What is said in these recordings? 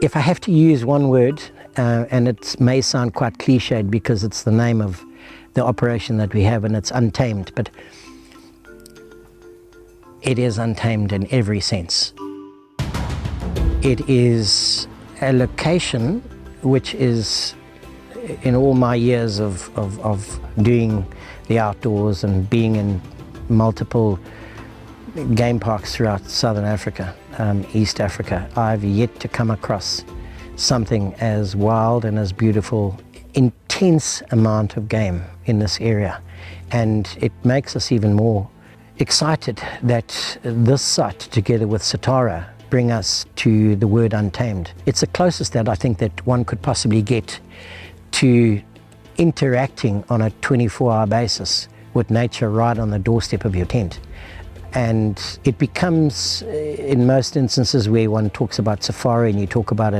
If I have to use one word, and it may sound quite cliched because it's the name of the operation that we have and it's untamed, but it is untamed in every sense. It is a location which is, in all my years of doing the outdoors and being in multiple game parks throughout Southern Africa, East Africa, I've yet to come across something as wild and as beautiful, intense amount of game in this area. And it makes us even more excited that this site, together with Satara, bring us to the word untamed. It's the closest that I think that one could possibly get to interacting on a 24-hour basis with nature right on the doorstep of your tent. And it becomes, in most instances where one talks about safari and you talk about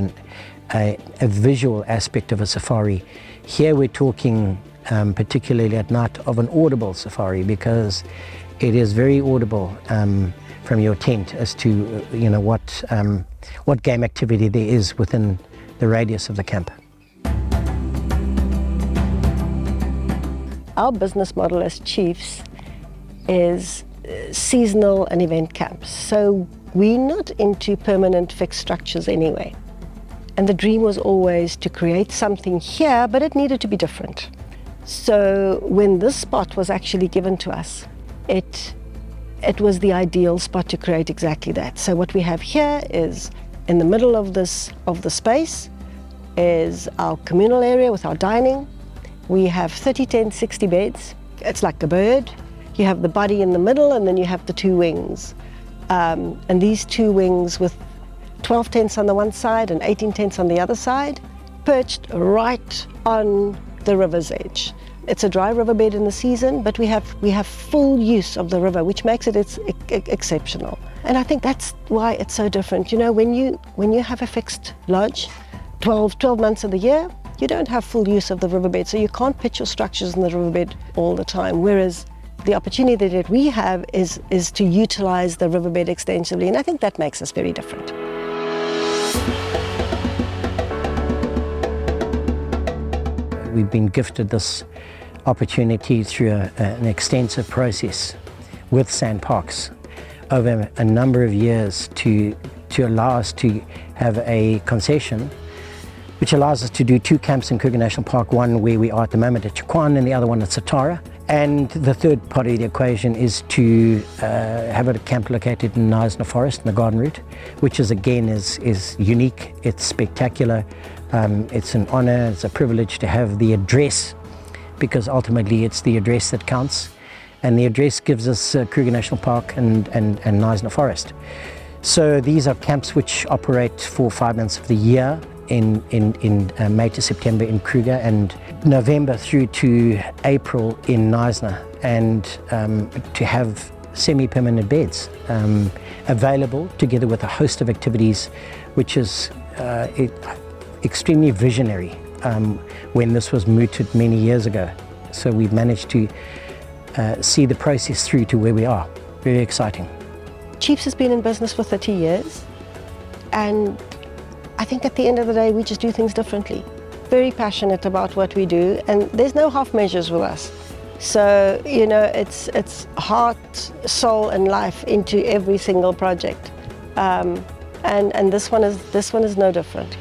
a visual aspect of a safari, here we're talking particularly at night of an audible safari, because it is very audible from your tent as to what game activity there is within the radius of the camp. Our business model as chiefs is seasonal and event camps. So we're not into permanent fixed structures anyway. And the dream was always to create something here, but it needed to be different. So when this spot was actually given to us, it was the ideal spot to create exactly that. So what we have here is, in the middle of the space, is our communal area with our dining. We have 30 tents, 60 beds. It's like a bird. You have the body in the middle, and then you have the two wings. And these two wings with 12 tents on the one side and 18 tents on the other side, perched right on the river's edge. It's a dry riverbed in the season, but we have full use of the river, which makes it exceptional. And I think that's why it's so different. You know, when you have a fixed lodge, 12 months of the year, you don't have full use of the riverbed, so you can't pitch your structures in the riverbed all the time. Whereas the opportunity that we have is to utilize the riverbed extensively, and I think that makes us very different. We've been gifted this opportunity through an extensive process with SANParks over a number of years to allow us to have a concession which allows us to do two camps in Kruger National Park, one where we are at the moment at Chukwan and the other one at Satara. And the third part of the equation is to have a camp located in Knysna Forest, in the Garden Route, which is unique, it's spectacular, it's an honor, it's a privilege to have the address, because ultimately it's the address that counts. And the address gives us Kruger National Park and Knysna Forest. So these are camps which operate for 5 months of the year, in May to September in Kruger, and November through to April in Knysna, and to have semi-permanent beds available, together with a host of activities, which is extremely visionary when this was mooted many years ago. So we've managed to see the process through to where we are. Very exciting. Chiefs has been in business for 30 years, and I think at the end of the day, we just do things differently. Very passionate about what we do, and there's no half measures with us. So, you know, it's heart, soul, and life into every single project. And this one is no different.